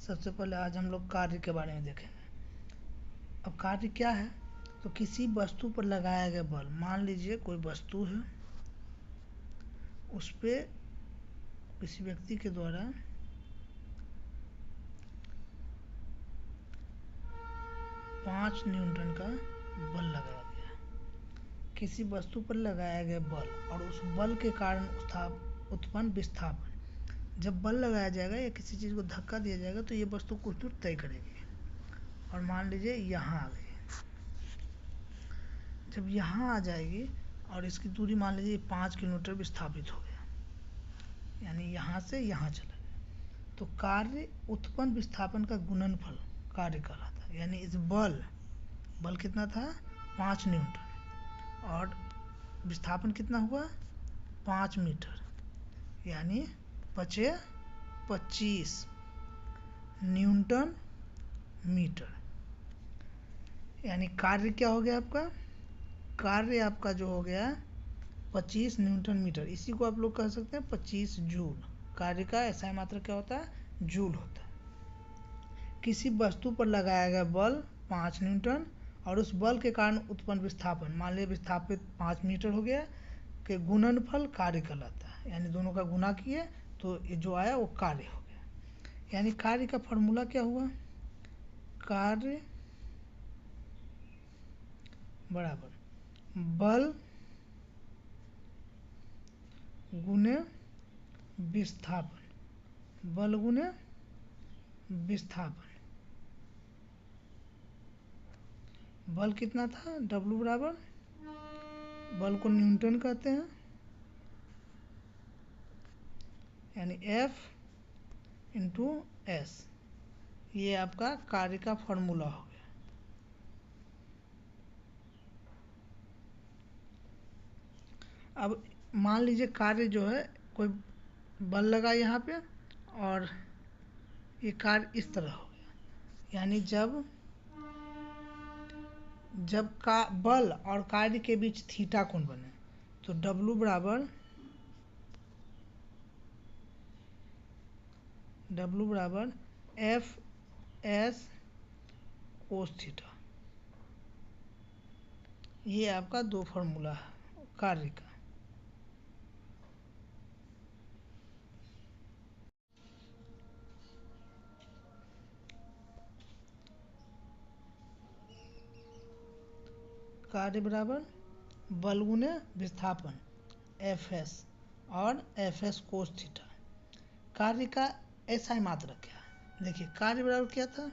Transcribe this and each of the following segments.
सबसे पहले आज हम लोग कार्य के बारे में देखेंगे। अब कार्य क्या है? तो किसी वस्तु पर लगाया गया बल। मान लीजिए कोई वस्तु है, उस पे किसी व्यक्ति के द्वारा 5 न्यूटन का बल लगाया गया। किसी वस्तु पर लगाया गया बल और उस बल के कारण उत्पन्न विस्थापन। जब बल लगाया जाएगा या किसी चीज़ को धक्का दिया जाएगा तो ये वस्तु कुछ दूर तय करेगी। और मान लीजिए यहाँ आ गई, जब यहाँ आ जाएगी और इसकी दूरी मान लीजिए 5 किलोमीटर विस्थापित हो गया, यानी यहाँ से यहाँ चला गया, तो कार्य उत्पन्न विस्थापन का गुणनफल कार्य कहलाता है। यानी इस बल कितना था? 5 न्यूटन और विस्थापन कितना हुआ? 5 मीटर, यानी 25 न्यूटन मीटर। यानी कार्य क्या हो गया आपका? कार्य आपका जो हो गया 25 न्यूटन मीटर। इसी को आप लोग कह सकते हैं 25 जूल। कार्य का SI मात्रा क्या होता है? जूल होता है। किसी वस्तु पर लगाया गया बल 5 न्यूटन और उस बल के कारण उत्पन्न विस्थापन, मान लीजिए विस्थापित 5 मीटर हो गया, के गुणनफल कार्य कहलाता है। यानी दोनों का गुना किए तो ये जो आया वो कार्य हो गया। यानी कार्य का फॉर्मूला क्या हुआ? कार्य बराबर बल गुने विस्थापन। बल गुने विस्थापन। बल कितना था? W बराबर, बल को न्यूटन कहते हैं, यानी F इंटू S। ये आपका कार्य का फॉर्मूला हो गया। अब मान लीजिए कार्य जो है, कोई बल लगा यहाँ पे और ये कार्य इस तरह हो गया। यानी जब का बल और कार्य के बीच थीटा कोण बने तो W बराबर FS कोस थीटा। ये आपका दो फॉर्मूला है कार्य का। कार्य बराबर बल गुने विस्थापन FS और FS कोस थीटा। कार्य का SI मात्रक क्या है? देखिए कार्य बराबर क्या था?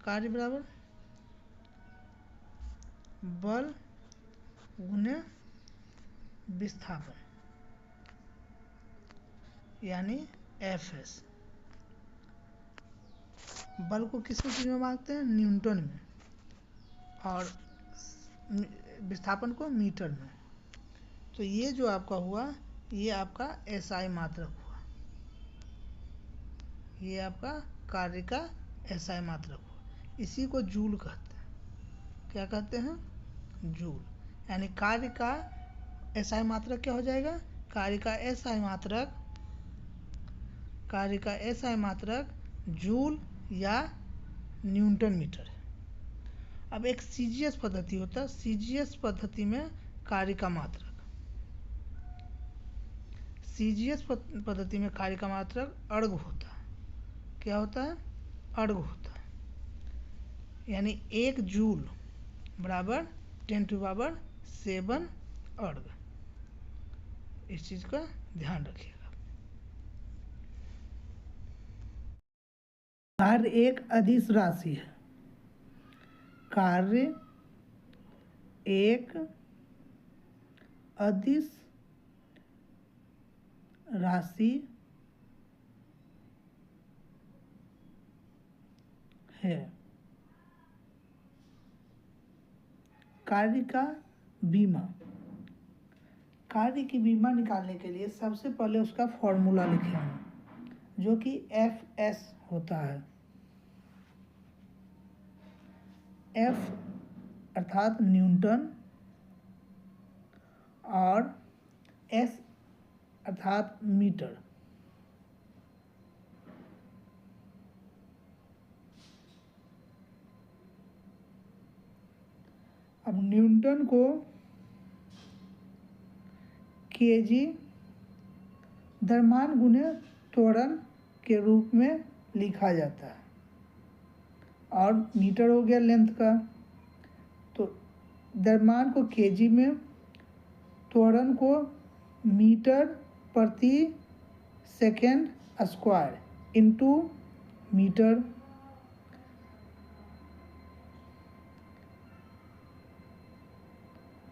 कार्य बराबर बल गुने विस्थापन, यानी FS। बल को किस चीज में मांगते हैं? न्यूटन में, और विस्थापन को मीटर में। तो ये जो आपका हुआ, ये आपका SI मात्रक हुआ। ये आपका कार्य का SI मात्रक हुआ। इसी को जूल कहते हैं। क्या कहते हैं? जूल। यानी कार्य का SI मात्रक क्या हो जाएगा? कार्य का SI मात्रक जूल या न्यूटन मीटर है। अब एक CGS पद्धति होता है। CGS पद्धति में कार्य का मात्रक, CGS पद्धति में कार्य का मात्रक अर्घ होता है। क्या होता है? अर्घ होता है। यानी 1 जूल बराबर 10⁷ अर्घ। इस चीज का ध्यान रखिएगा। कार्य एक अदिश राशि है। कार्य एक अदिश राशि है। कार्य का बीमा। कार्य की बीमा निकालने के लिए सबसे पहले उसका फॉर्मूला लिखेंगे, जो कि FS होता है। F अर्थात न्यूटन और S अर्थात मीटर। अब न्यूटन को केजी द्रव्यमान गुणे त्वरण के रूप में लिखा जाता है, और मीटर हो गया लेंथ का, तो द्रव्यमान को केजी में, त्वरण को मीटर प्रति second square into metre,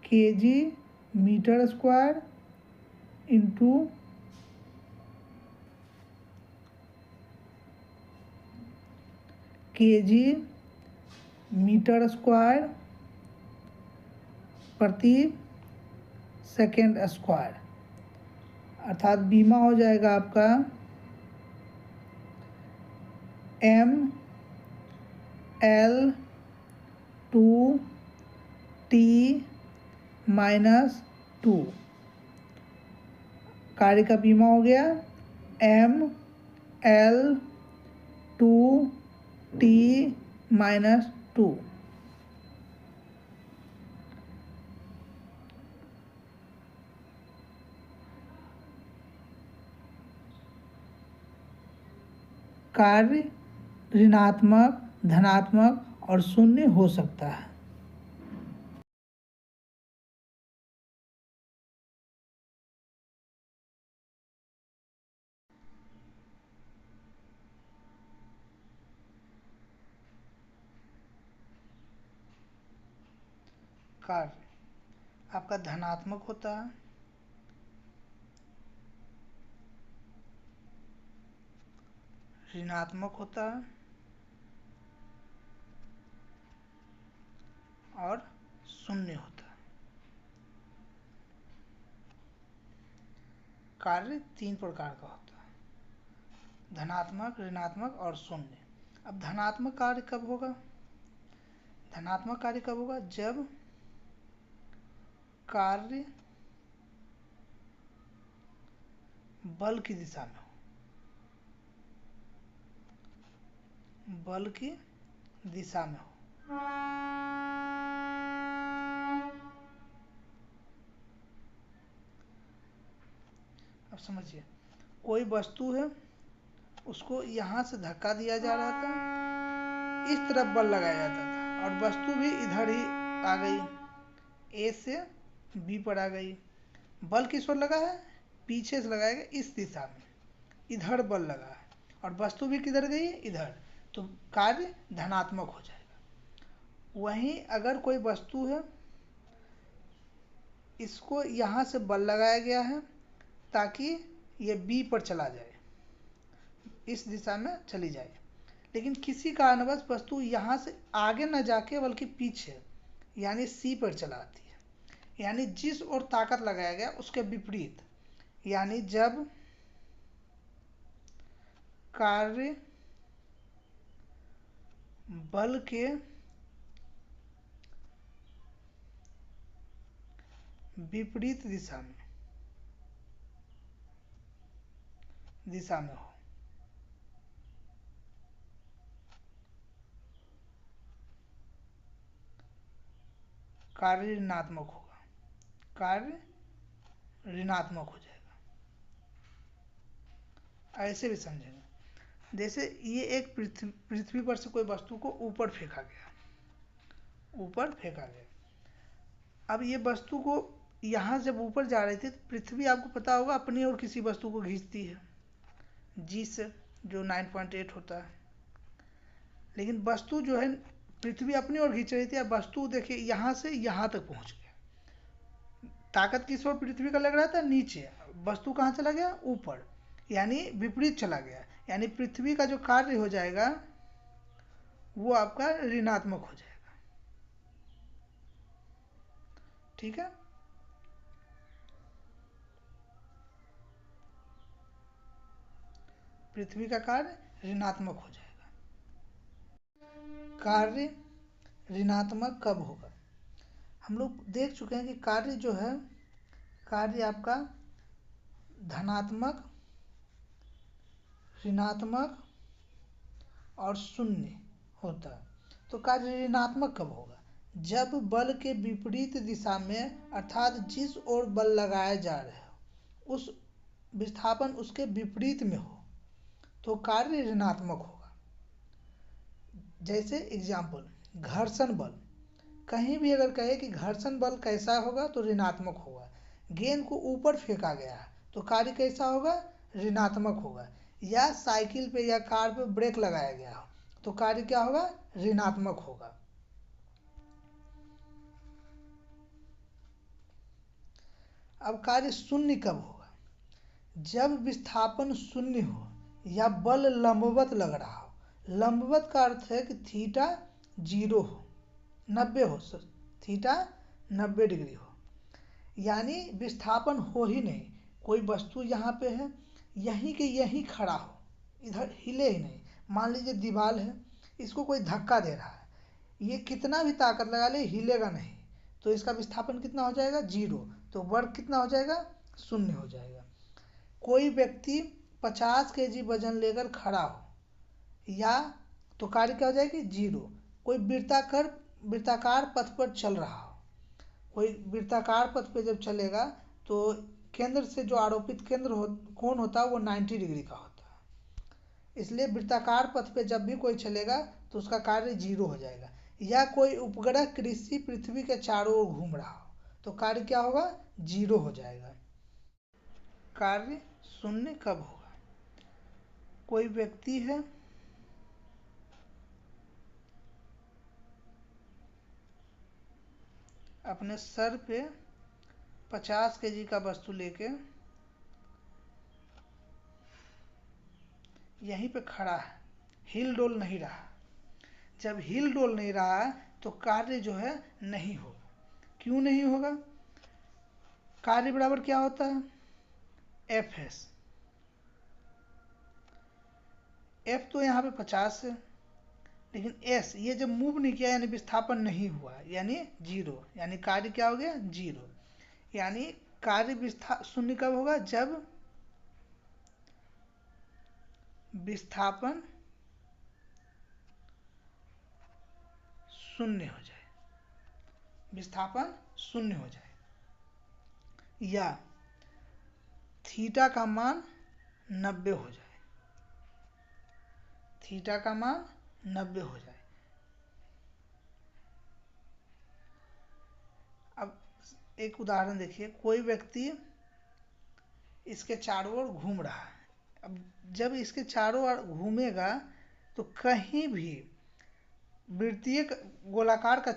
KG metre square into KG metre square प्रति सेकेंड स्क्वायर, अर्थात बीमा हो जाएगा आपका M L two T minus two, कार्य का बीमा हो गया M L two T minus two. कार्य ऋणात्मक, धनात्मक और शून्य हो सकता है। कार्य आपका धनात्मक होता है, ऋणात्मक होता है और शून्य होता है। कार्य तीन प्रकार का होता है, धनात्मक, ऋणात्मक और शून्य। अब धनात्मक कार्य कब होगा? धनात्मक कार्य कब होगा? जब कार्य बल की दिशा में हो, बल की दिशा में हो। अब समझिए, कोई वस्तु है, उसको यहाँ से धक्का दिया जा रहा था, इस तरफ बल लगाया जाता था, और वस्तु भी इधर ही आ गई, ए से बी पर आ गई। बल किस ओर लगा है? पीछे से लगाया गया, इस दिशा में, इधर बल लगा है, और वस्तु भी किधर गई? इधर। तो कार्य धनात्मक हो जाएगा। वहीं अगर कोई वस्तु है, इसको यहाँ से बल लगाया गया है ताकि ये बी पर चला जाए, इस दिशा में चली जाए, लेकिन किसी कारणवश वस्तु यहाँ से आगे न जाके बल्कि पीछे यानी सी पर चला आती है, यानी जिस ओर ताकत लगाया गया उसके विपरीत। यानी जब कार्य बल के विपरीत दिशा में हो, कार्य ऋणात्मक होगा, कार्य ऋणात्मक हो जाएगा। ऐसे भी समझेंगे, जैसे ये एक पृथ्वी पर से कोई वस्तु को ऊपर फेंका गया, ऊपर फेंका गया। अब ये वस्तु को यहाँ जब ऊपर जा रही थी, तो पृथ्वी आपको पता होगा अपनी और किसी वस्तु को खींचती है जी से, जो 9.8 होता है। लेकिन वस्तु जो है, पृथ्वी अपनी ओर खींच रही थी, अब वस्तु देखिए यहाँ से यहाँ तक पहुँच गया। ताकत किस ओर पृथ्वी का लग रहा था? नीचे। वस्तु कहाँ चला गया? ऊपर, यानी विपरीत चला गया। यानी पृथ्वी का जो कार्य हो जाएगा वो आपका ऋणात्मक हो जाएगा। ठीक है, पृथ्वी का कार्य ऋणात्मक हो जाएगा। कार्य ऋणात्मक कब होगा? हम लोग देख चुके हैं कि कार्य जो है, कार्य आपका धनात्मक, ऋणात्मक और शून्य होता है। तो कार्य ऋणात्मक कब होगा? जब बल के विपरीत दिशा में अर्थात जिस ओर बल लगाया जा रहा हो उस विस्थापन उसके विपरीत में हो तो कार्य ऋणात्मक होगा। जैसे एग्जाम्पल घर्षण बल, कहीं भी अगर कहे कि घर्षण बल कैसा होगा तो ऋणात्मक होगा। गेंद को ऊपर फेंका गया तो कार्य कैसा होगा, ऋणात्मक होगा। या साइकिल पे या कार पे ब्रेक लगाया गया हो तो कार्य क्या होगा, ऋणात्मक होगा। अब कार्य शून्य कब होगा, जब विस्थापन शून्य हो या बल लंबवत लग रहा हो। लंबवत का अर्थ है कि थीटा 0 हो, 90 हो, थीटा 90 डिग्री हो, यानी विस्थापन हो ही नहीं। कोई वस्तु यहाँ पे है, यहीं के यहीं खड़ा हो, इधर हिले ही नहीं। मान लीजिए दीवार है, इसको कोई धक्का दे रहा है, ये कितना भी ताकत लगा ले हिलेगा नहीं, तो इसका विस्थापन कितना हो जाएगा, 0। तो वर्ग कितना हो जाएगा, 0 हो जाएगा। कोई व्यक्ति 50 केजी वजन लेकर खड़ा हो या तो कार्य क्या हो जाएगी, 0। कोई वृत्ताकार पथ पर चल रहा हो, कोई वृत्ताकार पथ पे जब चलेगा तो केंद्र से जो आरोपित कोण होता है वो 90 डिग्री का होता है। इसलिए वृत्ताकार पथ पे जब भी कोई चलेगा तो उसका कार्य 0 हो जाएगा। या कोई उपग्रह कृषि पृथ्वी के चारों ओर घूम रहा हो तो कार्य क्या होगा, 0 हो जाएगा। कार्य शून्य कब होगा, कोई व्यक्ति है, अपने सर पे 50 केजी का वस्तु लेके यहीं पे खड़ा है, हिल डोल नहीं रहा। जब हिल डोल नहीं रहा तो कार्य जो है नहीं होगा। क्यों नहीं होगा, कार्य बराबर क्या होता है, एफ एस। एफ तो यहाँ पे 50 है, लेकिन एस ये जब मूव नहीं किया यानी विस्थापन नहीं हुआ, यानी 0, यानी कार्य क्या हो गया, 0। यानी कार्य शून्य कब होगा, जब विस्थापन शून्य हो जाए, विस्थापन शून्य हो जाए या थीटा का मान 90 हो जाए, थीटा का मान 90 हो जाए। अब एक उदाहरण देखिए, कोई व्यक्ति इसके चारों ओर घूम रहा है। अब जब इसके चारों ओर घूमेगा तो कहीं भी वृत्तीय गोलाकार का